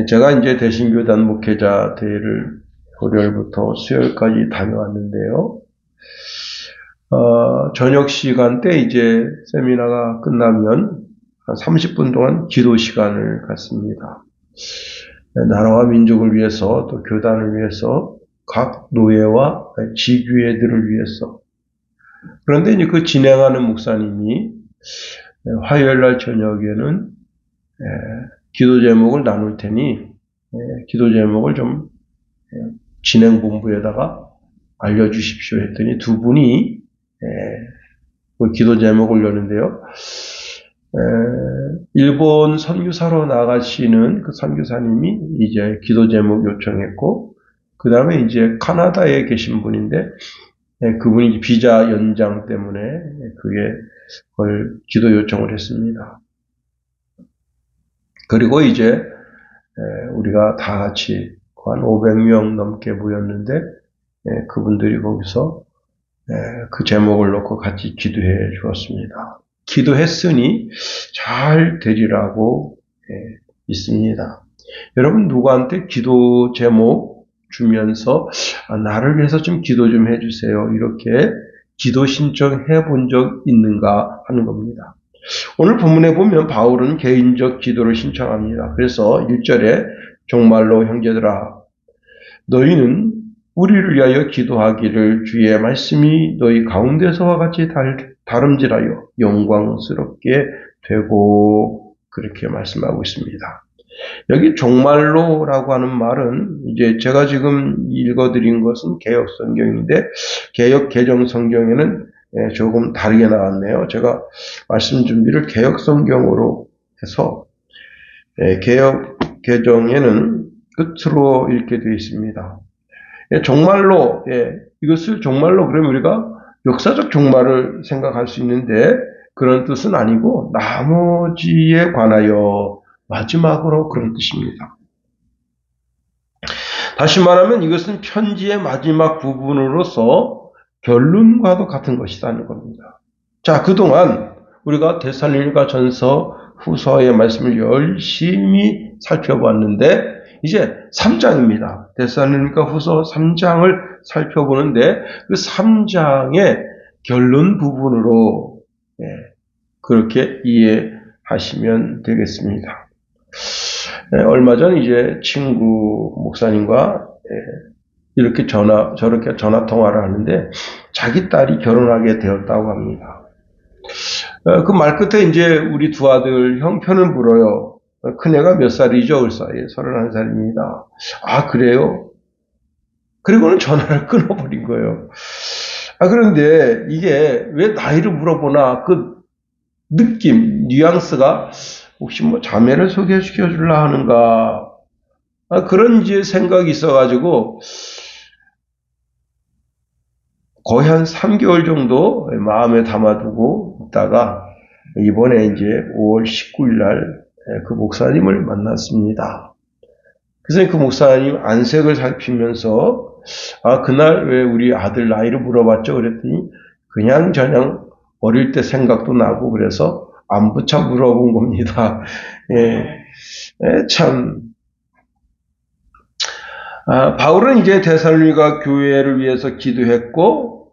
제가 이제 대신교단 목회자 대회를 월요일부터 수요일까지 다녀왔는데요. 저녁 시간 때 이제 세미나가 끝나면 한 30분 동안 기도 시간을 갖습니다. 나라와 민족을 위해서 또 교단을 위해서 각 노예와 지교회들을 위해서. 그런데 이제 그 진행하는 목사님이 화요일 날 저녁에는 기도 제목을 나눌 테니 기도 제목을 좀 진행 본부에다가 알려주십시오 했더니 두 분이 그 기도 제목을 올렸는데요. 일본 선교사로 나가시는 그 선교사님이 이제 기도 제목 요청했고, 그 다음에 이제 카나다에 계신 분인데, 그분이 비자 연장 때문에 그걸 기도 요청을 했습니다. 그리고 이제 우리가 다 같이 한 500명 넘게 모였는데, 그분들이 거기서 그 제목을 놓고 같이 기도해 주었습니다. 기도했으니 잘 되리라고 믿습니다. 여러분 누구한테 기도 제목 주면서 나를 위해서 좀 기도 좀 해주세요, 이렇게 기도 신청해 본 적 있는가 하는 겁니다. 오늘 본문에 보면 바울은 개인적 기도를 신청합니다. 그래서 1절에 정말로 형제들아 너희는 우리를 위하여 기도하기를 주의 말씀이 너희 가운데서와 같이 다름질하여 영광스럽게 되고, 그렇게 말씀하고 있습니다. 여기 정말로라고 하는 말은 이제 제가 지금 읽어드린 것은 개역 성경인데 개역 개정 성경에는 조금 다르게 나왔네요. 제가 말씀 준비를 개역 성경으로 해서 개역 개정에는 끝으로 읽게 되어 있습니다. 정말로, 이것을 정말로 그러면 우리가 역사적 종말을 생각할 수 있는데 그런 뜻은 아니고 나머지에 관하여 마지막으로 그런 뜻입니다. 다시 말하면 이것은 편지의 마지막 부분으로서 결론과도 같은 것이라는 겁니다. 자, 그동안 우리가 데살로니가 전서 후서의 말씀을 열심히 살펴봤는데 이제 3장입니다. 데살로니가 후서 3장을 살펴보는데 그 3장의 결론 부분으로 그렇게 이해하시면 되겠습니다. 얼마 전 이제 친구 목사님과 이렇게 저렇게 전화 통화를 하는데 자기 딸이 결혼하게 되었다고 합니다. 그 말 끝에 이제 우리 두 아들 형편을 물어요. 큰애가 몇 살이죠? 그래서 31살입니다. 아, 그래요? 그리고는 전화를 끊어버린 거예요. 그런데 이게 왜 나이를 물어보나 그 느낌, 뉘앙스가 혹시 뭐 자매를 소개시켜 주려 하는가, 그런 이제 생각이 있어가지고 거의 한 3개월 정도 마음에 담아두고 있다가 이번에 이제 5월 19일 날 그 목사님을 만났습니다. 그래서 그 목사님 안색을 살피면서 그날 왜 우리 아들 나이를 물어봤죠? 그랬더니 그냥 어릴 때 생각도 나고 그래서 안부차 물어본 겁니다. 참. 바울은 이제 데살로니가 교회를 위해서 기도했고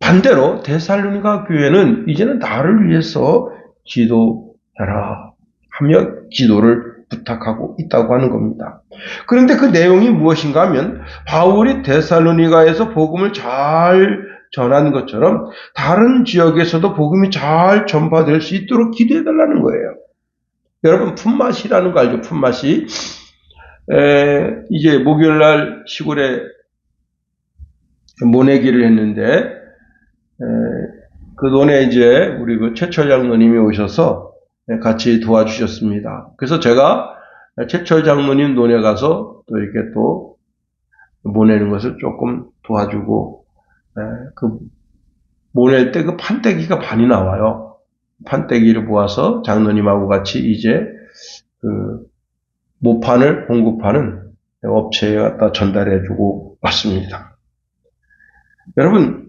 반대로 데살로니가 교회는 이제는 나를 위해서 기도해라 하며 기도를 부탁하고 있다고 하는 겁니다. 그런데 그 내용이 무엇인가 하면 바울이 데살로니가에서 복음을 잘 전한 것처럼 다른 지역에서도 복음이 잘 전파될 수 있도록 기도해달라는 거예요. 여러분 품맛이라는 거 알죠? 품맛이. 이제 목요일날 시골에 모내기를 했는데 그 논에 이제 우리 그 최철 장로님이 오셔서 같이 도와주셨습니다. 그래서 제가 최철 장로님 논에 가서 또 이렇게 또 모내는 것을 조금 도와주고, 그 모낼 때 그 판때기가 많이 나와요. 판때기를 모아서 장로님하고 같이 이제 그 모판을 공급하는 업체에 갖다 전달해주고 왔습니다. 여러분,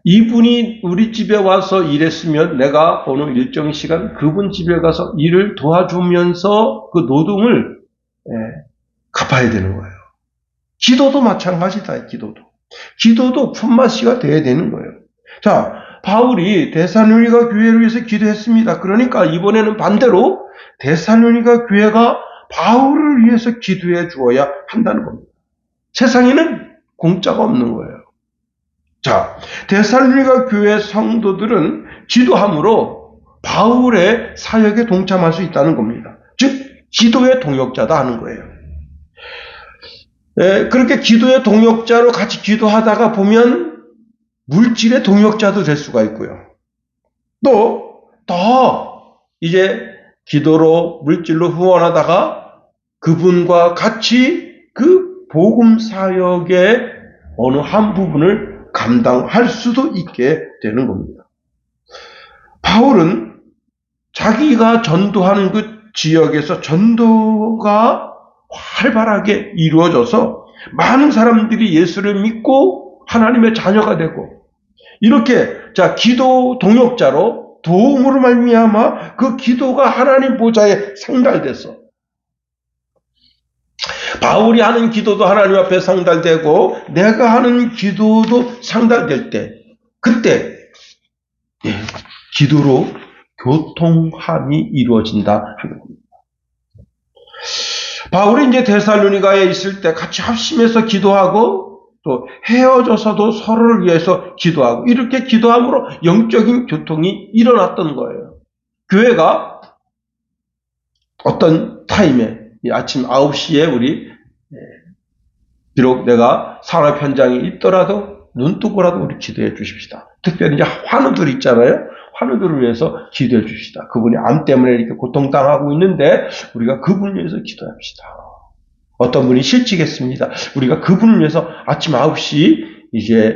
이분이 우리 집에 와서 일했으면 내가 어느 일정 시간 그분 집에 가서 일을 도와주면서 그 노동을 갚아야 되는 거예요. 기도도 마찬가지다. 기도도 품맛이가 돼야 되는 거예요. 자, 바울이 데살로니가 교회를 위해서 기도했습니다. 그러니까 이번에는 반대로 데살로니가 교회가 바울을 위해서 기도해 주어야 한다는 겁니다. 세상에는 공짜가 없는 거예요. 자, 데살로니가 교회 성도들은 기도함으로 바울의 사역에 동참할 수 있다는 겁니다. 즉, 기도의 동역자다 하는 거예요. 그렇게 기도의 동역자로 같이 기도하다가 보면 물질의 동역자도 될 수가 있고요. 또 더 이제 기도로 물질로 후원하다가 그분과 같이 그 복음 사역의 어느 한 부분을 감당할 수도 있게 되는 겁니다. 바울은 자기가 전도하는 그 지역에서 전도가 활발하게 이루어져서 많은 사람들이 예수를 믿고 하나님의 자녀가 되고 이렇게 기도 동역자로 도움으로 말미암아 그 기도가 하나님 보좌에 상달돼서 바울이 하는 기도도 하나님 앞에 상달되고 내가 하는 기도도 상달될 때 그때 기도로 교통함이 이루어진다 하는 겁니다. 바울이 이제 데살로니가에 있을 때 같이 합심해서 기도하고 또 헤어져서도 서로를 위해서 기도하고 이렇게 기도함으로 영적인 교통이 일어났던 거예요. 교회가 어떤 타임에 아침 9시에 우리 비록 내가 산업 현장에 있더라도 눈 뜨고라도 우리 기도해 주십시다. 특별히 이제 환우들 있잖아요. 환우들을 위해서 기도해 주시다. 그분이 암 때문에 이렇게 고통당하고 있는데 우리가 그분을 위해서 기도합시다. 어떤 분이 실직했습니다. 우리가 그분을 위해서 아침 9시 이제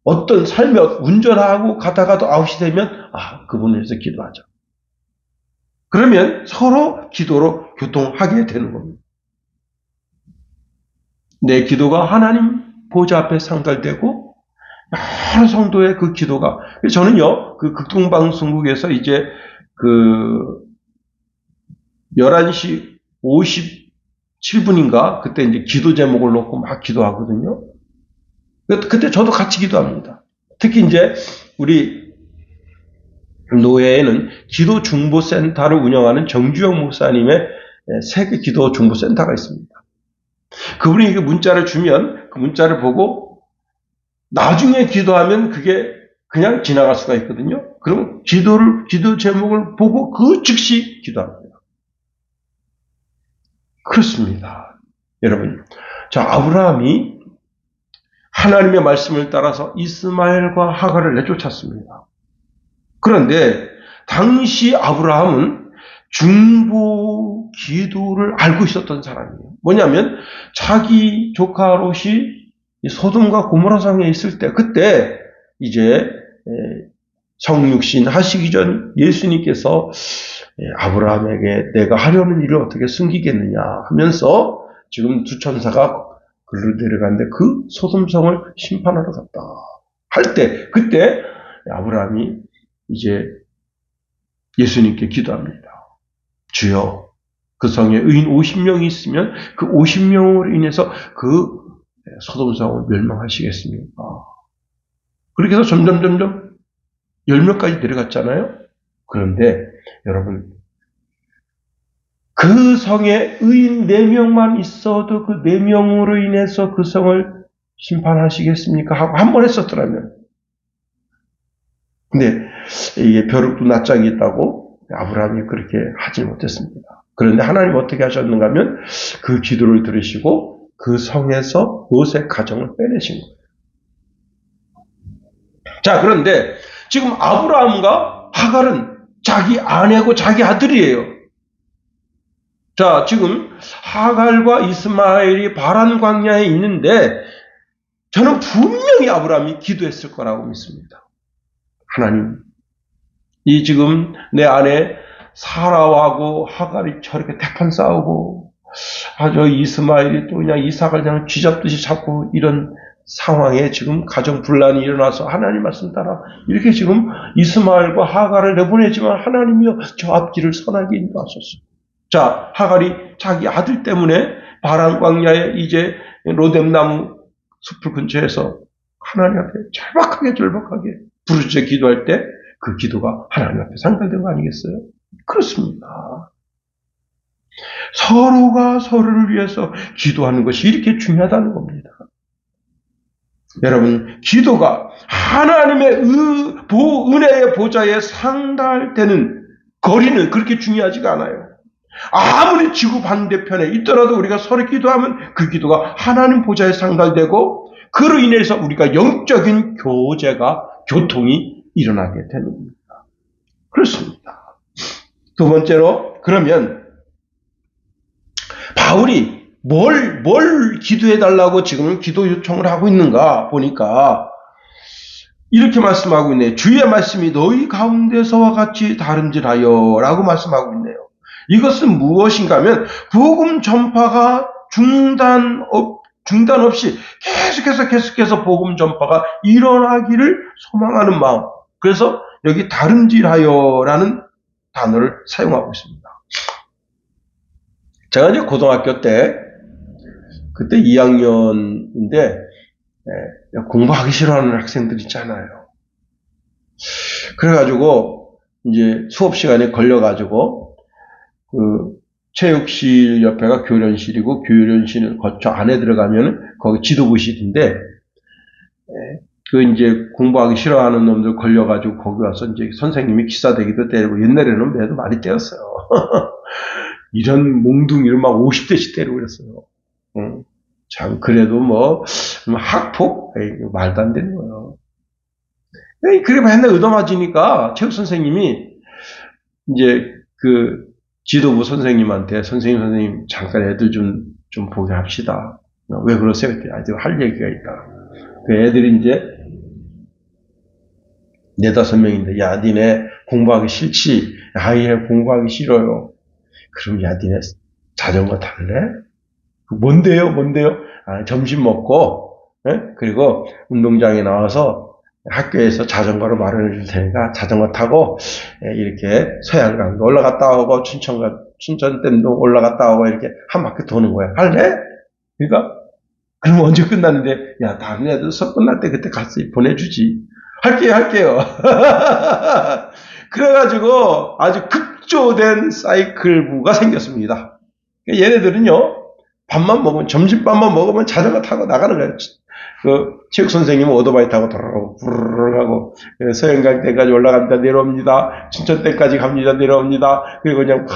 어떤 삶에 운전하고 가다가도 9시 되면 그분을 위해서 기도하자. 그러면 서로 기도로 교통하게 되는 겁니다. 내 기도가 하나님 보좌 앞에 상달되고 여러 성도의 그 기도가 저는요 그 극동방송국에서 이제 그 11시 57분인가 그때 이제 기도 제목을 놓고 막 기도하거든요. 그때 저도 같이 기도합니다. 특히 이제 우리 노예에는 기도 중보센터를 운영하는 정주영 목사님의 세계 기도 중보센터가 있습니다. 그분이 이게 문자를 주면 그 문자를 보고 나중에 기도하면 그게 그냥 지나갈 수가 있거든요. 그럼 기도 제목을 보고 그 즉시 기도합니다. 그렇습니다. 여러분. 자, 아브라함이 하나님의 말씀을 따라서 이스마엘과 하갈을 내쫓았습니다. 그런데 당시 아브라함은 중보 기도를 알고 있었던 사람이에요. 뭐냐면 자기 조카 롯이 소돔과 고모라 성에 있을 때 그때 이제 성육신 하시기 전 예수님께서 아브라함에게 내가 하려는 일을 어떻게 숨기겠느냐 하면서 지금 두 천사가 글로 내려갔는데 그 소돔성을 심판하러 갔다 할 때 그때 아브라함이 이제 예수님께 기도합니다. 주여 그 성에 의인 50명이 있으면 그 50명으로 인해서 그 소돔성을 멸망하시겠습니까? 그렇게 해서 점점 10명까지 내려갔잖아요. 그런데 여러분 그 성에 의인 4명만 있어도 그 4명으로 인해서 그 성을 심판하시겠습니까? 하고 한 번 했었더라면 근데 이게 벼룩도 낯짝이 있다고 아브라함이 그렇게 하지 못했습니다. 그런데 하나님 어떻게 하셨는가 하면 그 기도를 들으시고 그 성에서 롯의 가정을 빼내신 거예요. 자, 그런데 지금 아브라함과 하갈은 자기 아내고 자기 아들이에요. 자, 지금 하갈과 이스마엘이 바란 광야에 있는데 저는 분명히 아브라함이 기도했을 거라고 믿습니다. 하나님, 이 지금 내 아내 사라하고 하갈이 저렇게 대판 싸우고 저 이스마엘이 또 그냥 이삭을 그냥 쥐잡듯이 잡고 이런 상황에 지금 가정 분란이 일어나서 하나님 말씀 따라 이렇게 지금 이스마엘과 하갈을 내보내지만 하나님이여 저 앞길을 선하게 인도하소서. 자, 하갈이 자기 아들 때문에 바란 광야에 이제 로뎀나무 숲을 근처에서 하나님 앞에 절박하게 부르짖어 기도할 때 그 기도가 하나님 앞에 상달된 거 아니겠어요? 그렇습니다. 서로가 서로를 위해서 기도하는 것이 이렇게 중요하다는 겁니다. 여러분, 기도가 하나님의 은혜의 보좌에 상달되는 거리는 그렇게 중요하지가 않아요. 아무리 지구 반대편에 있더라도 우리가 서로 기도하면 그 기도가 하나님 보좌에 상달되고 그로 인해서 우리가 영적인 교통이 일어나게 되는 겁니다. 그렇습니다. 두 번째로, 그러면 바울이 뭘 기도해달라고 지금 기도 요청을 하고 있는가 보니까 이렇게 말씀하고 있네요. 주의 말씀이 너희 가운데서와 같이 다른지라요 라고 말씀하고 있네요. 이것은 무엇인가 하면 복음 전파가 중단 없이 계속해서 복음 전파가 일어나기를 소망하는 마음. 그래서 여기 다른지라요라는 단어를 사용하고 있습니다. 제가 이제 고등학교 때 그때 2학년인데 공부하기 싫어하는 학생들 있잖아요. 그래가지고 이제 수업 시간에 걸려가지고 그 체육실 옆에가 교련실이고 교련실 거쳐 안에 들어가면 거기 지도부실인데 그 이제 공부하기 싫어하는 놈들 걸려가지고 거기 와서 이제 선생님이 기사대기도 때리고 옛날에는 매도 많이 때렸어요. 이런 몽둥이를 막 50대씩 때리고 그랬어요. 참 그래도 뭐 학폭 말도 안 되는 거예요. 그래 맨날 얻어맞으니까 체육 선생님이 이제 그 지도부 선생님한테 선생님 잠깐 애들 좀 보게 합시다. 왜 그러세요? 아직 할 얘기가 있다. 그 애들이 이제 4-5명인데 야 니네 공부하기 싫지? 아예 공부하기 싫어요. 그럼 야 니네 자전거 탈래? 뭔데요? 아, 점심 먹고 그리고 운동장에 나와서 학교에서 자전거를 마련해 줄 테니까 자전거 타고 이렇게 서양강도 올라갔다 오고 춘천댐도 올라갔다 오고 이렇게 한 바퀴 도는 거야. 할래? 그러니까 그럼 언제 끝났는데 야 다른 애들 수업 끝날 때 그때 같이 보내주지. 할게요. 그래가지고 아주 급조된 사이클부가 생겼습니다. 얘네들은요 점심밥만 먹으면 자전거 타고 나가는 거예요. 그 체육 선생님은 오토바이 타고 부르르 하고 서현강댐까지 올라갑니다. 내려옵니다. 춘천댐까지 갑니다. 내려옵니다. 그리고 그냥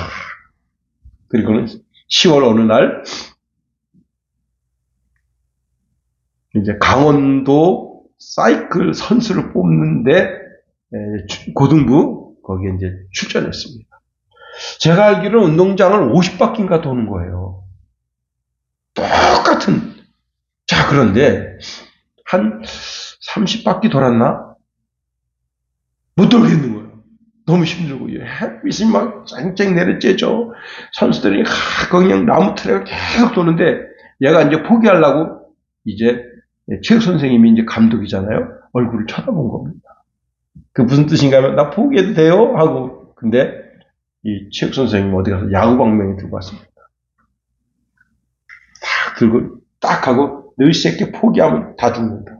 그리고는 10월 어느 날 이제 강원도 사이클 선수를 뽑는데 고등부 거기에 이제 출전했습니다. 제가 알기로는 운동장을 50바퀴인가 도는 거예요. 똑같은. 자, 그런데 한 30바퀴 돌았나? 못 돌겠는 거예요. 너무 힘들고 햇빛이 막 쨍쨍 내려쬐죠. 선수들이 그냥 나무 트랙을 계속 도는데 얘가 이제 포기하려고 이제 체육 선생님이 이제 감독이잖아요. 얼굴을 쳐다본 겁니다. 그 무슨 뜻인가 하면 나 포기해도 돼요? 하고 근데 이 체육 선생님이 어디 가서 야구방망이 들고 왔습니다. 딱 들고 딱 하고 너희 새끼 포기하면 다 죽는다.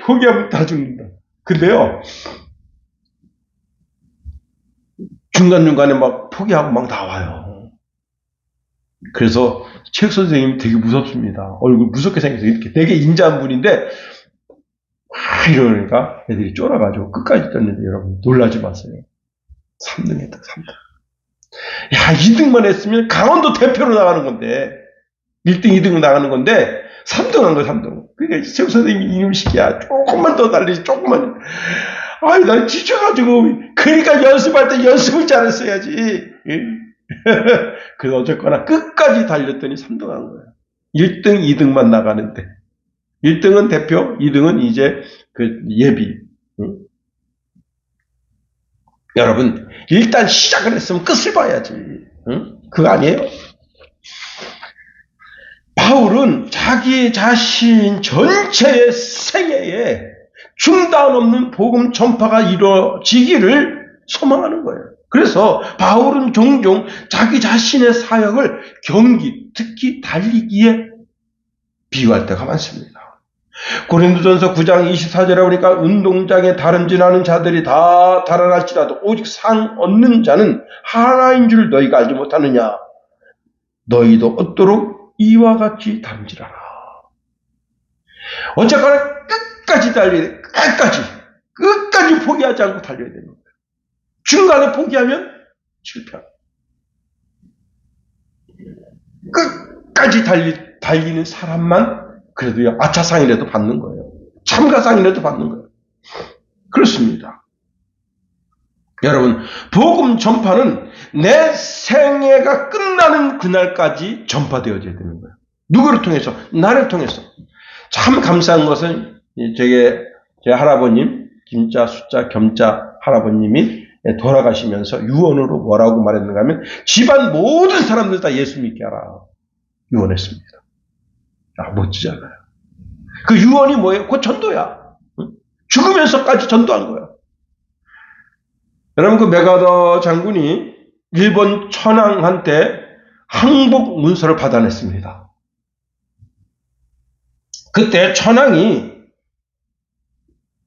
포기하면 다 죽는다. 근데요 중간중간에 막 포기하고 막 나와요. 그래서 체육 선생님이 되게 무섭습니다. 얼굴 무섭게 생겨서 이렇게 되게 인자한 분인데 이러니까 애들이 쫄아가지고 끝까지 떴는데 여러분 놀라지 마세요. 3등 했다. 3등. 야 2등만 했으면 강원도 대표로 나가는 건데 1등 2등 나가는 건데 3등 한 거야 3등. 그러니까 체육 선생님이 이놈시키야 조금만 더 달리지 조금만. 아이 난 지쳐가지고 그러니까 연습할 때 연습을 잘했어야지. 그래서 어쨌거나 끝까지 달렸더니 3등 한 거야. 1등 2등만 나가는데 1등은 대표 2등은 이제 그 예비. 여러분 일단 시작을 했으면 끝을 봐야지. 그거 아니에요? 바울은 자기 자신 전체의 생애에 중단 없는 복음 전파가 이루어지기를 소망하는 거예요. 그래서 바울은 종종 자기 자신의 사역을 경기, 특히 달리기에 비유할 때가 많습니다. 고린도전서 9장 24절에 보니까 운동장에 다름질하는 자들이 다 달아날지라도 오직 상 얻는 자는 하나인 줄 너희가 알지 못하느냐. 너희도 얻도록 이와 같이 다름질하라. 어쨌거나 끝까지 달려야 돼. 끝까지 포기하지 않고 달려야 되는 거예요. 중간에 포기하면 실패합니다. 끝까지 달리는 사람만 그래도 아차상이라도 받는 거예요. 참가상이라도 받는 거예요. 그렇습니다. 여러분, 복음 전파는 내 생애가 끝나는 그날까지 전파되어져야 되는 거예요. 누구를 통해서? 나를 통해서. 참 감사한 것은 제 할아버님, 김자, 숫자, 겸자 할아버님이 돌아가시면서 유언으로 뭐라고 말했는가 하면 집안 모든 사람들 다 예수 믿게 하라. 유언했습니다. 멋지잖아요. 그 유언이 뭐예요? 그거 전도야. 죽으면서까지 전도한 거야. 여러분, 그 메가더 장군이 일본 천황한테 항복 문서를 받아냈습니다. 그때 천황이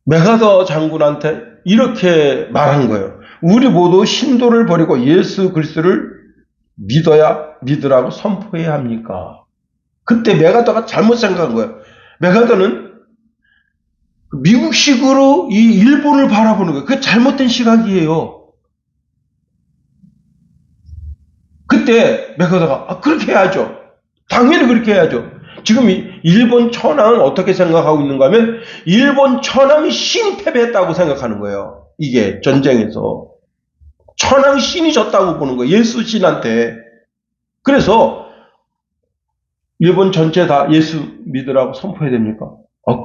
메가더 장군한테 이렇게 말한 거예요. 우리 모두 신도를 버리고 예수 그리스도를 믿으라고 선포해야 합니까? 그때 메가더가 잘못 생각한 거예요. 메가더는 미국식으로 이 일본을 바라보는 거예요. 그게 잘못된 시각이에요. 그때 메가더가 그렇게 해야죠. 당연히 그렇게 해야죠. 지금 일본 천황은 어떻게 생각하고 있는가 하면 일본 천황이 신이 패배했다고 생각하는 거예요. 이게 전쟁에서. 천황 신이 졌다고 보는 거예요. 예수 신한테. 그래서 일본 전체 다 예수 믿으라고 선포해야 됩니까?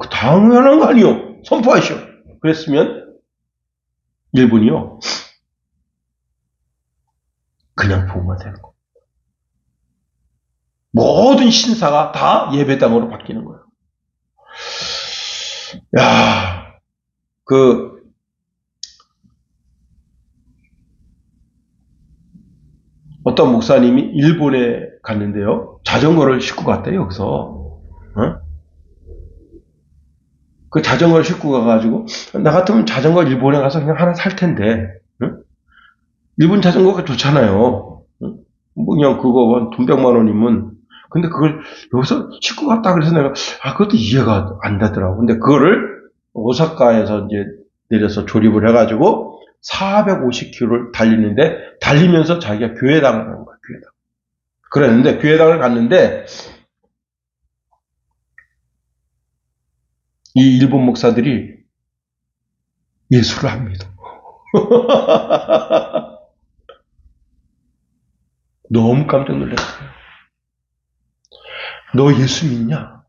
그 당연한 거 아니요. 선포하시오. 그랬으면 일본이요. 그냥 보면 되는 거예요. 모든 신사가 다 예배당으로 바뀌는 거예요. 야, 어떤 목사님이 일본에 갔는데요. 자전거를 싣고 갔대요, 여기서. 그 자전거를 싣고 가가지고, 나 같으면 자전거 일본에 가서 그냥 하나 살 텐데, 일본 자전거가 좋잖아요. 뭐 그냥 그거 돈 100만 원이면, 근데 그걸 여기서 싣고 갔다 그래서 내가, 그것도 이해가 안 되더라고. 근데 그거를 오사카에서 이제 내려서 조립을 해가지고 450km를 달리면서 자기가 교회당을 간 거야, 교회당. 그랬는데, 교회당을 갔는데, 이 일본 목사들이 예수를 안 믿어. 너무 깜짝 놀랐어요. 너 예수 믿냐?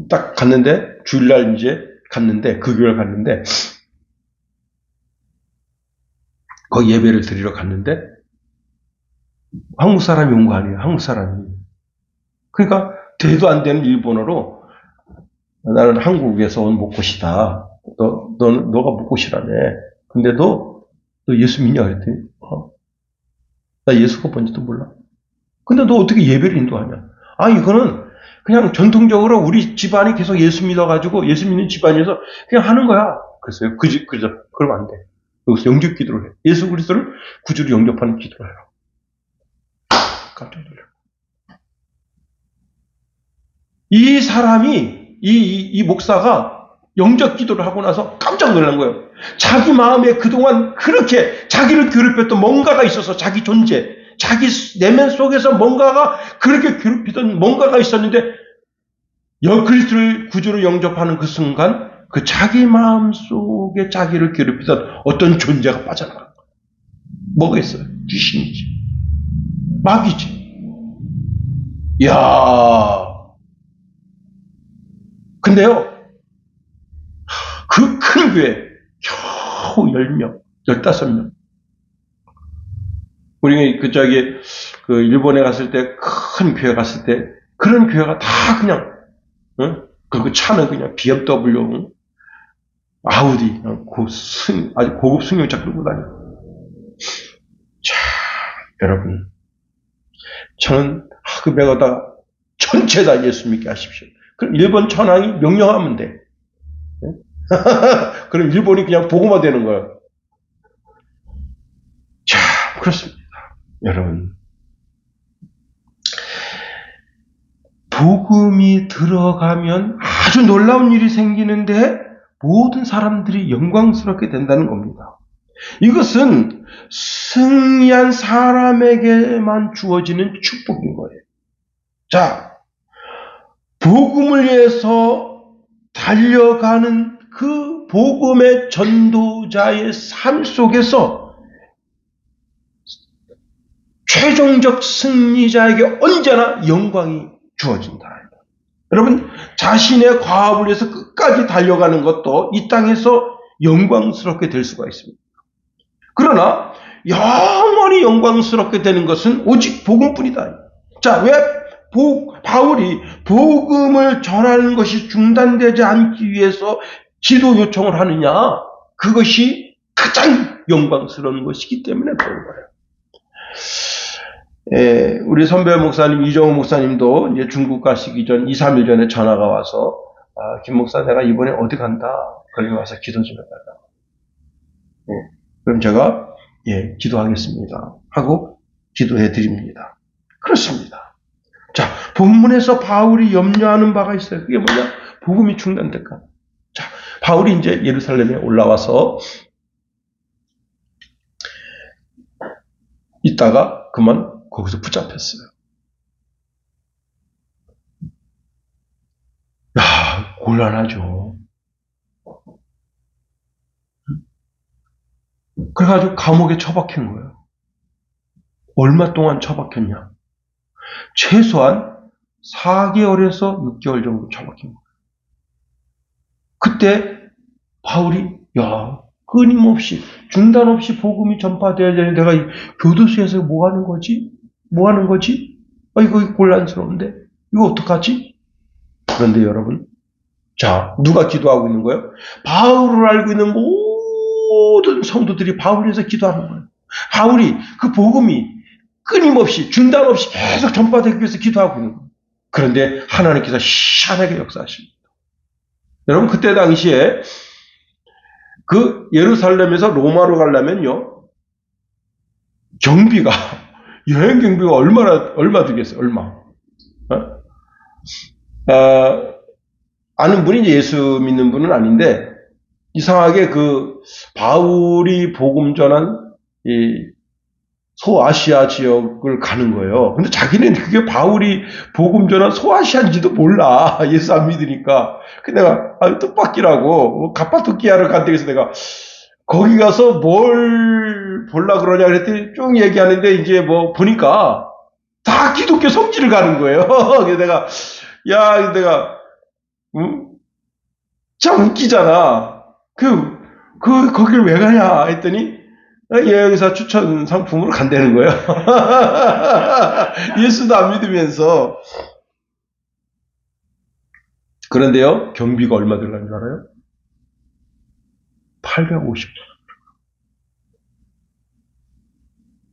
딱 갔는데, 주일날 이제 갔는데, 그 교회를 갔는데, 거기 예배를 드리러 갔는데, 한국 사람이 온 거 아니에요, 한국 사람이. 그러니까, 대도 안 되는 일본어로, 나는 한국에서 온 목고시다. 너가 목고시라네. 근데 너 예수 믿냐? 그랬더니, 나 예수가 뭔지도 몰라. 근데 너 어떻게 예배를 인도하냐? 이거는 그냥 전통적으로 우리 집안이 계속 예수 믿어가지고 예수 믿는 집안에서 그냥 하는 거야. 그래서요. 그러면 안 돼. 여기서 영접 기도를 해. 예수 그리스도를 구주로 영접하는 기도를 해요. 깜짝 놀라. 이 사람이, 이 목사가 영접 기도를 하고 나서 깜짝 놀란 거예요. 자기 마음에 그동안 그렇게 자기를 괴롭혔던 뭔가가 있어서 자기 존재, 자기 내면 속에서 뭔가가 그렇게 괴롭히던 뭔가가 있었는데 그리스도를 구주로 영접하는 그 순간 그 자기 마음 속에 자기를 괴롭히던 어떤 존재가 빠져나간 거예요. 뭐가 있어요? 귀신이지. 마귀지. 이야. 근데요, 그 큰 교회, 겨우 10명, 15명. 우리 일본에 갔을 때, 큰 교회 갔을 때, 그런 교회가 다 그냥, 그 차는 그냥 BMW, 아우디, 아주 고급 승용차 끌고 다니고. 자, 여러분. 저는 그 배가다 전체 다 예수 믿게 하십시오. 그럼 일본 천황이 명령하면 돼. 그럼 일본이 그냥 복음화 되는 거예요. 자, 그렇습니다. 여러분. 복음이 들어가면 아주 놀라운 일이 생기는데 모든 사람들이 영광스럽게 된다는 겁니다. 이것은 승리한 사람에게만 주어지는 축복인 거예요. 자, 복음을 위해서 달려가는 그 복음의 전도자의 삶 속에서 최종적 승리자에게 언제나 영광이 주어진다. 여러분, 자신의 과업을 위해서 끝까지 달려가는 것도 이 땅에서 영광스럽게 될 수가 있습니다. 그러나 영원히 영광스럽게 되는 것은 오직 복음뿐이다. 자, 왜 바울이 복음을 전하는 것이 중단되지 않기 위해서 지도 요청을 하느냐? 그것이 가장 영광스러운 것이기 때문에 그런 거예요. 우리 선배 목사님, 이정호 목사님도 이제 중국 가시기 전 2, 3일 전에 전화가 와서, 김 목사, 내가 이번에 어디 간다. 거기 와서 기도 좀 해달라. 그럼 제가, 기도하겠습니다. 하고 기도해 드립니다. 그렇습니다. 자, 본문에서 바울이 염려하는 바가 있어요. 그게 뭐냐? 복음이 중단될까? 자, 바울이 이제 예루살렘에 올라와서 있다가 그만 거기서 붙잡혔어요. 야, 곤란하죠. 그래가지고 감옥에 처박힌 거예요. 얼마 동안 처박혔냐? 최소한 4개월에서 6개월 정도 처박힌 거예요. 그때 바울이 끊임없이 중단 없이 복음이 전파되어야 되는데 내가 교도소에서 뭐 하는 거지? 이거 곤란스러운데 이거 어떡하지? 그런데 여러분, 자, 누가 기도하고 있는 거예요? 바울을 알고 있는 모든 성도들이 바울을 위해서 기도하는 거예요. 바울이 그 복음이 끊임없이 중단 없이 계속 전파되기 위해서 기도하고 있는 거예요. 그런데 하나님께서 희한하게 역사하십니다. 여러분, 그때 당시에 그 예루살렘에서 로마로 가려면요, 경비가, 여행 경비가 얼마 들겠어요? 얼마? 아는 분이 예수 믿는 분은 아닌데, 이상하게 그 바울이 복음 전한 이 소아시아 지역을 가는 거예요. 근데 자기는 그게 바울이 복음 전한 소아시아인지도 몰라. 예수 안 믿으니까. 근데 내가 뜻밖이라고 가파도키아를 간다고 해서 내가 거기 가서 뭘 보려고 그러냐 그랬더니 쭉 얘기하는데 이제 뭐 보니까 다 기독교 성지를 가는 거예요. 그래서 내가 참 웃기잖아. 거길 왜 가냐 했더니 여행사 추천 상품으로 간다는 거예요. 예수도 안 믿으면서. 그런데요, 경비가 얼마 들어가는 줄 알아요? 850만 원.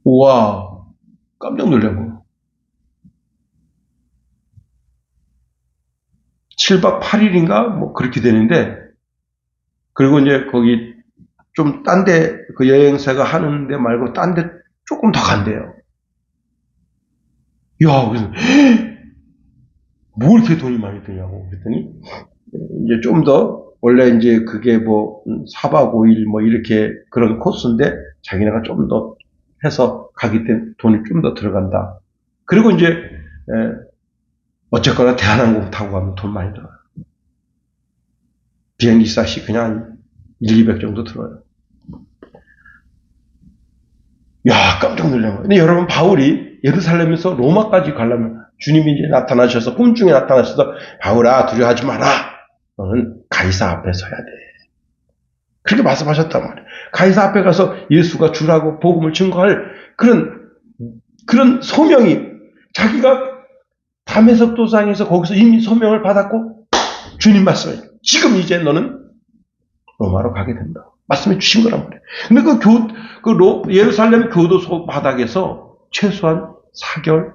우와, 깜짝 놀란 거예요. 7박 8일인가? 뭐 그렇게 되는데, 그리고 이제 거기 좀 딴 데, 그 여행사가 하는 데 말고 딴 데 조금 더 간대요. 그래서, 뭐 이렇게 돈이 많이 드냐고 그랬더니, 이제 좀 더, 원래 이제 그게 뭐, 4박 5일 뭐 이렇게 그런 코스인데, 자기네가 좀 더 해서 가기 때문에 돈이 좀 더 들어간다. 그리고 이제, 어쨌거나 대한항공 타고 가면 돈 많이 들어요. 비행기 값이 그냥 1, 200 정도 들어요. 깜짝 놀란 거예요. 근데 여러분, 바울이 예루살렘에서 로마까지 가려면 주님이 이제 나타나셔서, 꿈중에 나타나셔서, 바울아, 두려워하지 마라. 너는 가이사 앞에 서야 돼. 그렇게 말씀하셨단 말이에요. 가이사 앞에 가서 예수가 주라고 복음을 증거할 그런 소명이 자기가 담에석 도상에서 거기서 이미 소명을 받았고 주님 말씀을 지금 이제 너는 로마로 가게 된다. 말씀해 주신 거란 말이에요. 근데 예루살렘 교도소 바닥에서 최소한 4개월,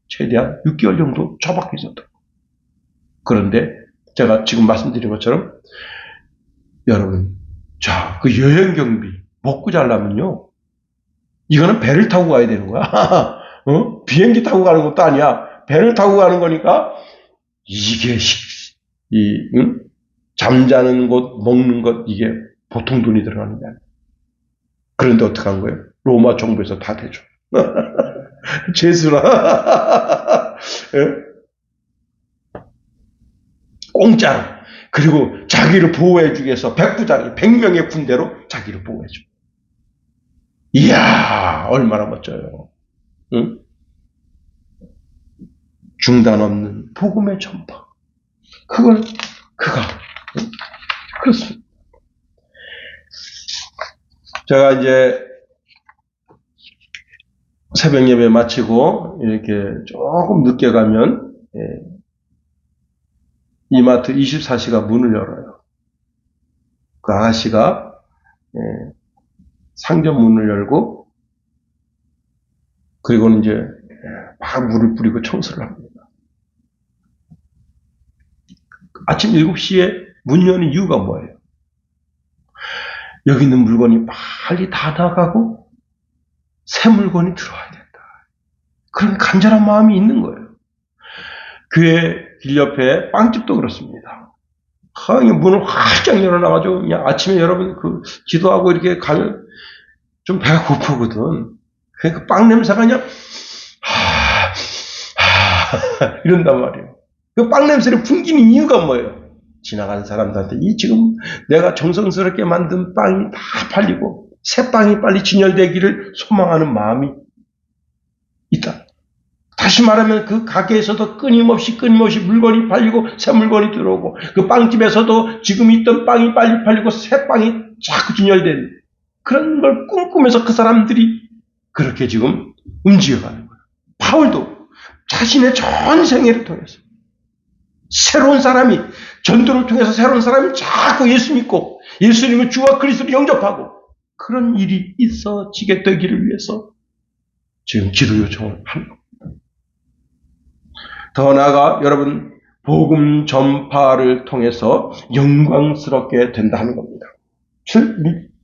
최대한 6개월 정도 처박혀 있었다. 그런데 제가 지금 말씀드린 것처럼 여러분, 자, 그 여행 경비 먹고 자려면요, 이거는 배를 타고 가야 되는 거야. 비행기 타고 가는 것도 아니야. 배를 타고 가는 거니까 이게 잠자는 곳, 먹는 것, 이게 보통 돈이 들어가는 게 아니야. 그런데 어떻게 한 거예요? 로마 정부에서 다 대줘. 죄수라. 공짜로. 그리고 자기를 보호해주기 위해서 100명의 군대로 자기를 보호해줘. 이야, 얼마나 멋져요. 응? 중단 없는 복음의 전파. 그가 그렇습니다. 제가 이제 새벽 예배 마치고 이렇게 조금 늦게 가면 이마트 24시가 문을 열어요. 그 아가씨가 상점 문을 열고 그리고는 이제 막 물을 뿌리고 청소를 합니다. 아침 7시에 문 여는 이유가 뭐예요? 여기 있는 물건이 빨리 다 나가고 새 물건이 들어와야 된다. 그런 간절한 마음이 있는 거예요. 교회 길 옆에 빵집도 그렇습니다. 문을 활짝 열어놔가지고 그냥 아침에 여러분 기도하고 이렇게 가면 좀 배가 고프거든. 그러니까 빵 냄새가 그냥 이런단 말이에요. 그 빵 냄새를 풍기는 이유가 뭐예요? 지나가는 사람들한테 지금 내가 정성스럽게 만든 빵이 다 팔리고 새 빵이 빨리 진열되기를 소망하는 마음이 있다. 다시 말하면 그 가게에서도 끊임없이 물건이 팔리고 새 물건이 들어오고 그 빵집에서도 지금 있던 빵이 빨리 팔리고 새 빵이 자꾸 진열되는 그런 걸 꿈꾸면서 그 사람들이 그렇게 지금 움직여가는 거예요. 바울도 자신의 전 생애를 통해서 새로운 사람이 전도를 통해서 새로운 사람이 자꾸 예수 믿고 예수님을 주와 그리스도를 영접하고 그런 일이 있어지게 되기를 위해서 지금 기도 요청을 하는 겁니다. 더 나아가 여러분 복음 전파를 통해서 영광스럽게 된다는 겁니다.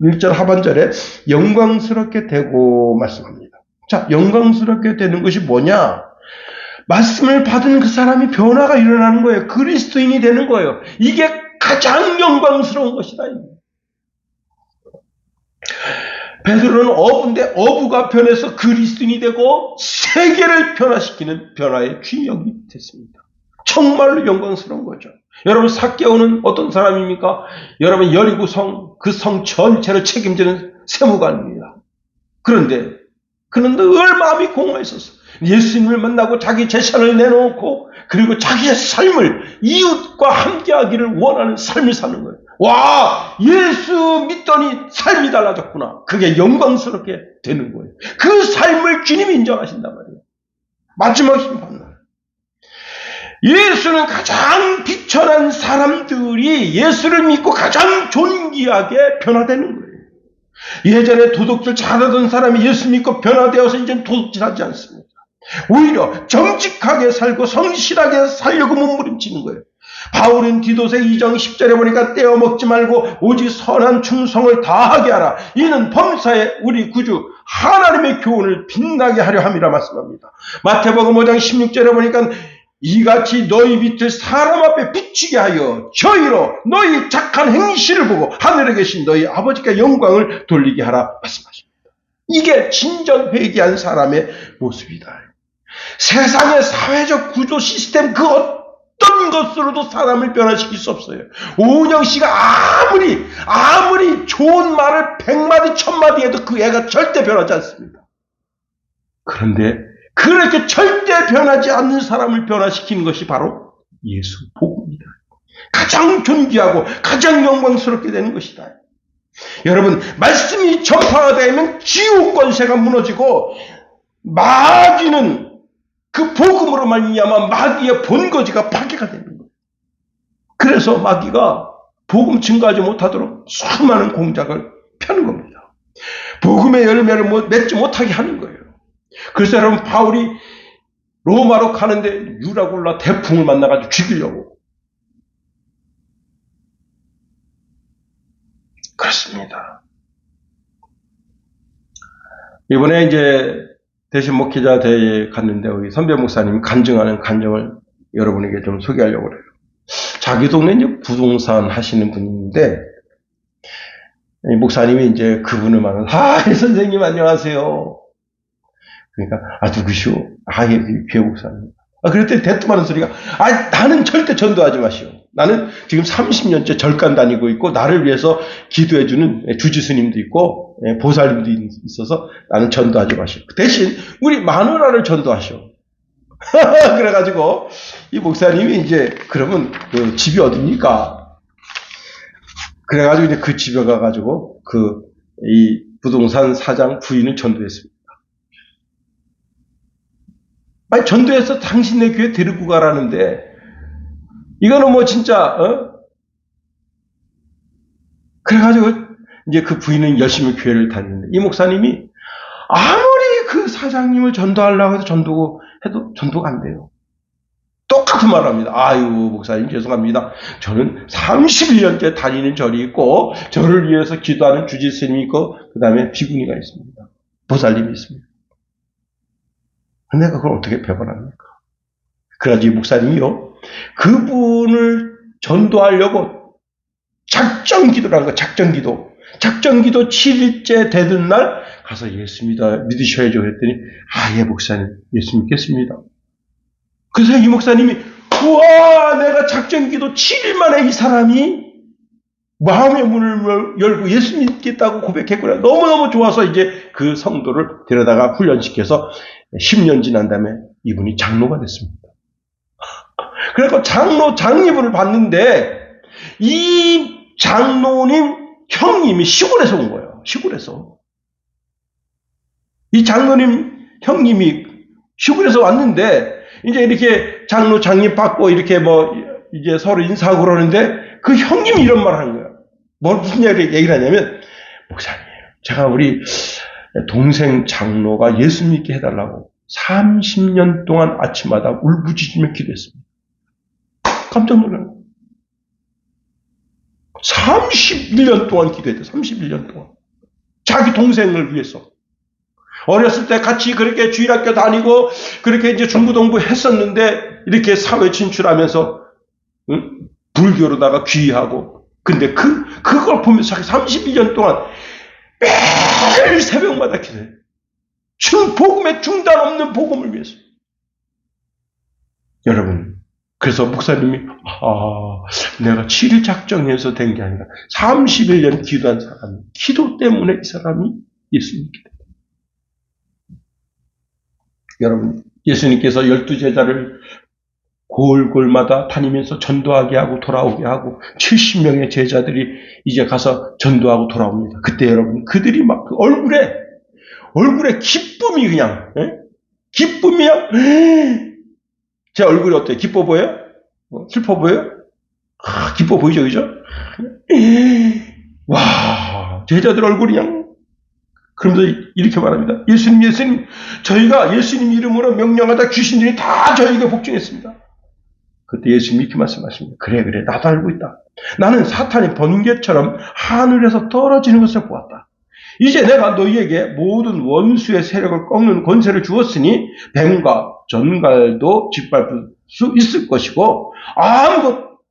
1절 하반절에 영광스럽게 되고 말씀합니다. 자, 영광스럽게 되는 것이 뭐냐? 말씀을 받은 그 사람이 변화가 일어나는 거예요. 그리스도인이 되는 거예요. 이게 가장 영광스러운 것이다. 베드로는 어부인데 어부가 변해서 그리스도인이 되고 세계를 변화시키는 변화의 주역이 됐습니다. 정말로 영광스러운 거죠. 여러분 삭개오는 어떤 사람입니까? 여러분 여리고 그 성 전체를 책임지는 세무관입니다. 그런데 그는 늘 마음이 공허했었어. 예수님을 만나고 자기 재산을 내놓고 그리고 자기의 삶을 이웃과 함께하기를 원하는 삶을 사는 거예요. 와, 예수 믿더니 삶이 달라졌구나. 그게 영광스럽게 되는 거예요. 그 삶을 주님이 인정하신단 말이에요. 마지막 심판날. 예수는 가장 비천한 사람들이 예수를 믿고 가장 존귀하게 변화되는 거예요. 예전에 도둑질 잘하던 사람이 예수 믿고 변화되어서 이제는 도둑질하지 않습니다. 오히려 정직하게 살고 성실하게 살려고 몸부림치는 거예요. 바울은 디도서 2장 10절에 보니까 떼어먹지 말고 오직 선한 충성을 다하게 하라. 이는 범사에 우리 구주 하나님의 교훈을 빛나게 하려 함이라 말씀합니다. 마태복음 5장 16절에 보니까 이같이 너희 빛을 사람 앞에 비추게 하여 저희로 너희 착한 행실을 보고 하늘에 계신 너희 아버지께 영광을 돌리게 하라 말씀하십니다. 이게 진정 회개한 사람의 모습이다. 세상의 사회적 구조 시스템 그 어떤 것으로도 사람을 변화시킬 수 없어요. 오은영 씨가 아무리 좋은 말을 100마디 1000마디 해도 그 애가 절대 변하지 않습니다. 그런데 그렇게 절대 변하지 않는 사람을 변화시키는 것이 바로 예수 복음이다. 가장 존귀하고 가장 영광스럽게 되는 것이다. 여러분 말씀이 전파가 되면 지옥 권세가 무너지고 마귀는 그 복음으로 말미암아 마귀의 본거지가 파괴가 되는 거예요. 그래서 마귀가 복음 증거하지 못하도록 수많은 공작을 펴는 겁니다. 복음의 열매를 맺지 못하게 하는 거예요. 그래서 여러분, 바울이 로마로 가는데 유라굴라 대풍을 만나가지고 죽이려고. 그렇습니다. 이번에 이제 대신 목회자 대회에 갔는데 우리 선배 목사님이 간증하는 간증을 여러분에게 좀 소개하려고 그래요. 자기 동네 이제 부동산 하시는 분인데, 이 목사님이 이제 그분을 만나서, 선생님 안녕하세요. 그러니까, 누구시오? 예, 교회 목사님. 그랬더니 대뜸하는 소리가, 나는 절대 전도하지 마시오. 나는 지금 30년째 절간 다니고 있고, 나를 위해서 기도해주는 주지스님도 있고, 보살님도 있어서 나는 전도하지 마시오. 대신, 우리 마누라를 전도하시오. 그래가지고, 이 목사님이 이제, 그러면 그 집이 어딥니까? 그래가지고 이제 그 집에 가가지고, 이 부동산 사장 부인을 전도했습니다. 전도해서 당신네 교회 데리고 가라는데, 이거는 진짜, 그래가지고, 이제 그 부인은 열심히 교회를 다니는데, 이 목사님이 아무리 그 사장님을 전도하려고 해도 전도가 안 돼요. 똑같은 말을 합니다. 목사님 죄송합니다. 저는 31년째 다니는 절이 있고, 저를 위해서 기도하는 주지스님이 있고, 그 다음에 비구니가 있습니다. 보살님이 있습니다. 내가 그걸 어떻게 배반합니까? 그래가지고 이 목사님이요, 그분을 전도하려고 작정 기도를 한 거예요. 작정 기도 7일째 되던 날 가서 예수 믿으셔야죠 그랬더니, 예 목사님 예수 믿겠습니다. 그래서 이 목사님이, 우와, 내가 작정 기도 7일 만에 이 사람이 마음의 문을 열고 예수 믿겠다고 고백했구나. 너무너무 좋아서 이제 그 성도를 데려다가 훈련시켜서 10년 지난 다음에 이분이 장로가 됐습니다. 그래서 장립을 받는데, 이 장로님 형님이 시골에서 온 거예요. 시골에서. 이 장로님 형님이 시골에서 왔는데, 이제 이렇게 장로 장립 받고 이렇게 이제 서로 인사하고 그러는데, 그 형님이 이런 말을 하는 거예요. 무슨 얘기를 하냐면, 목사님, 제가 우리 동생 장로가 예수 믿게 해달라고 30년 동안 아침마다 울부짖으며 기도했습니다. 깜짝 놀라요. 31년 동안 기도했대. 31년 동안. 자기 동생을 위해서. 어렸을 때 같이 그렇게 주일학교 다니고 그렇게 이제 중부동부 했었는데, 이렇게 사회 진출하면서 불교로다가 귀의하고, 근데 그걸 보면서 31년 동안 매일 새벽마다 기도해요. 복음의 중단 없는 복음을 위해서. 여러분, 그래서 목사님이, 내가 7일 작정해서 된 게 아니라 31년 기도한 사람이, 기도 때문에 이 사람이 예수 믿게 됩니다. 여러분, 예수님께서 12제자를 골골마다 다니면서 전도하게 하고 돌아오게 하고 70명의 제자들이 이제 가서 전도하고 돌아옵니다. 그때 여러분, 그들이 막 얼굴에 기쁨이 그냥, 기쁨이야. 제 얼굴이 어때요? 기뻐 보여요? 슬퍼 보여요? 기뻐 보이죠, 그죠? 와, 제자들 얼굴이 그냥. 그러면서 이렇게 말합니다. 예수님, 저희가 예수님 이름으로 명령하다 귀신들이 다 저희에게 복종했습니다. 그때 예수님이 이렇게 말씀하십니다. 그래, 나도 알고 있다. 나는 사탄이 번개처럼 하늘에서 떨어지는 것을 보았다. 이제 내가 너희에게 모든 원수의 세력을 꺾는 권세를 주었으니 뱀과 전갈도 짓밟을 수 있을 것이고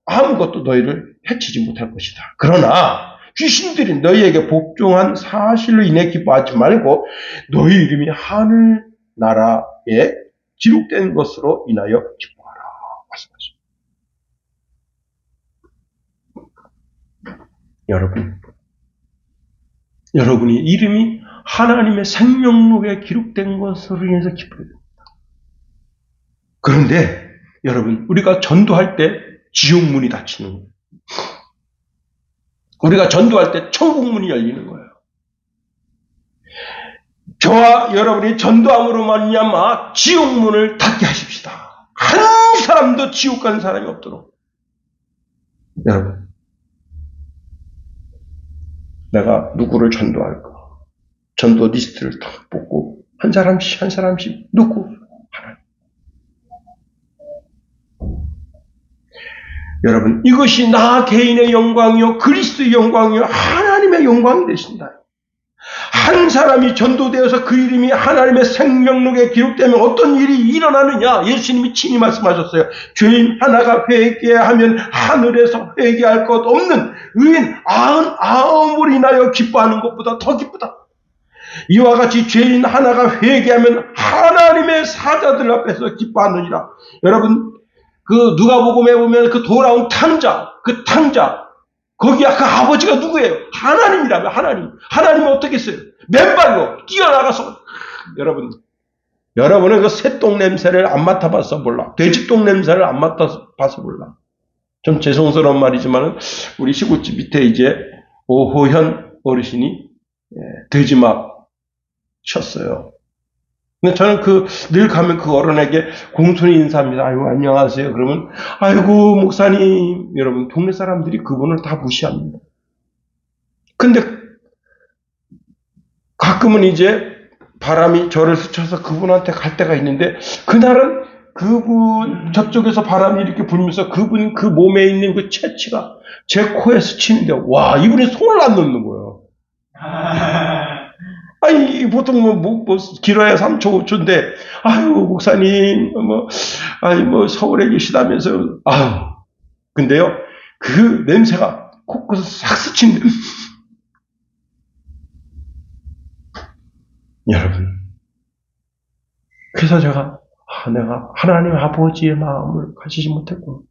아무것도 너희를 해치지 못할 것이다. 그러나 귀신들이 너희에게 복종한 사실로 인해 기뻐하지 말고 너희 이름이 하늘나라에 기록된 것으로 인하여 기뻐하라. 말씀하십니다. 여러분이 이름이 하나님의 생명록에 기록된 것으로 인해서 기뻐해야 됩니다. 그런데 여러분, 우리가 전도할 때 지옥문이 닫히는 거예요. 우리가 전도할 때 천국문이 열리는 거예요. 저와 여러분이 전도함으로 말미암아 지옥문을 닫게 하십시다. 한 사람도 지옥 가는 사람이 없도록. 여러분, 내가 누구를 전도할까? 전도 리스트를 딱 뽑고 한 사람씩 한 사람씩 놓고 하나님. 여러분, 이것이 나 개인의 영광이요 그리스도의 영광이요 하나님의 영광이 되신다. 한 사람이 전도되어서 그 이름이 하나님의 생명록에 기록되면 어떤 일이 일어나느냐? 예수님이 친히 말씀하셨어요. 죄인 하나가 회개하면 하늘에서 회개할 것 없는 의인 99을 인하여 기뻐하는 것보다 더 기쁘다. 이와 같이 죄인 하나가 회개하면 하나님의 사자들 앞에서 기뻐하느니라. 여러분, 그 누가복음에 보면 그 돌아온 탕자, 그 탕자, 거기 아까 아버지가 누구예요? 하나님이라며. 하나님은 어떻게 했어요? 맨발로 뛰어나가서. 여러분은 그 새똥 냄새를 안 맡아봐서 몰라. 돼지똥 냄새를 안 맡아봐서 몰라. 좀 죄송스러운 말이지만 우리 시골집 밑에 이제 오호현 어르신이 돼지막 쳤어요. 근데 저는 늘 가면 그 어른에게 공손히 인사합니다. 아이고, 안녕하세요. 그러면, 아이고, 목사님. 여러분, 동네 사람들이 그분을 다 무시합니다. 근데 가끔은 이제 바람이 저를 스쳐서 그분한테 갈 때가 있는데, 그날은 저쪽에서 바람이 이렇게 불면서 그분 그 몸에 있는 그 채취가 제 코에 스치는데, 와, 이분이 손을 안 놓는 거예요. 아니, 보통 길어야 3초, 5초인데, 아유, 목사님, 서울에 계시다면서요. 아유. 근데요, 그 냄새가 코끝을 싹 스친데. 여러분. 그래서 내가 하나님 아버지의 마음을 가지지 못했고.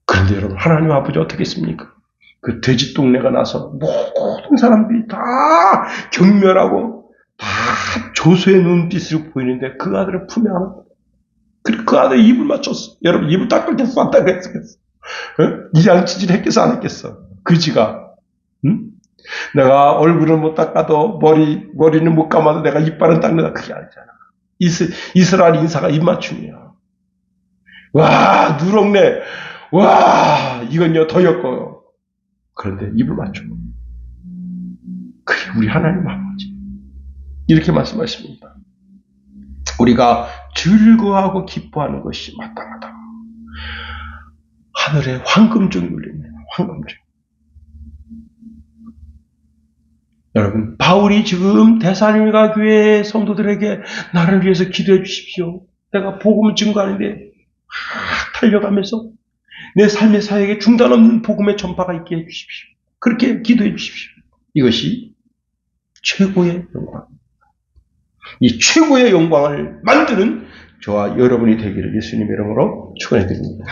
그런데 여러분, 하나님 아버지 어떻게 했습니까? 그 돼지 똥내가 나서 모든 사람들이 다 경멸하고 다 조소의 눈빛으로 보이는데 그 아들을 품에 안았다. 그리고 그 아들 입을 맞췄어. 여러분, 입을 닦았겠어? 안 닦았겠어? 이양치질 했겠어? 안 했겠어? 그지가. 응? 내가 얼굴을 못 닦아도 머리는 못 감아도 내가 이빨은 닦는다. 그게 아니잖아. 이스라엘 인사가 입 맞춤이야. 와, 누렁내. 와, 이건요 더 엮어요. 그런데 입을 맞춰. 그게 우리 하나님 아버지. 이렇게 말씀하십니다. 우리가 즐거워하고 기뻐하는 것이 마땅하다. 하늘에 황금종이 울립니다. 황금종. 여러분, 바울이 지금 데살로니가 교회 성도들에게 나를 위해서 기도해 주십시오. 내가 복음을 증거하는데 막 달려가면서 내 삶의 사역에 중단 없는 복음의 전파가 있게 해 주십시오. 그렇게 기도해 주십시오. 이것이 최고의 영광. 이 최고의 영광을 만드는 저와 여러분이 되기를 예수님의 이름으로 축원해 드립니다.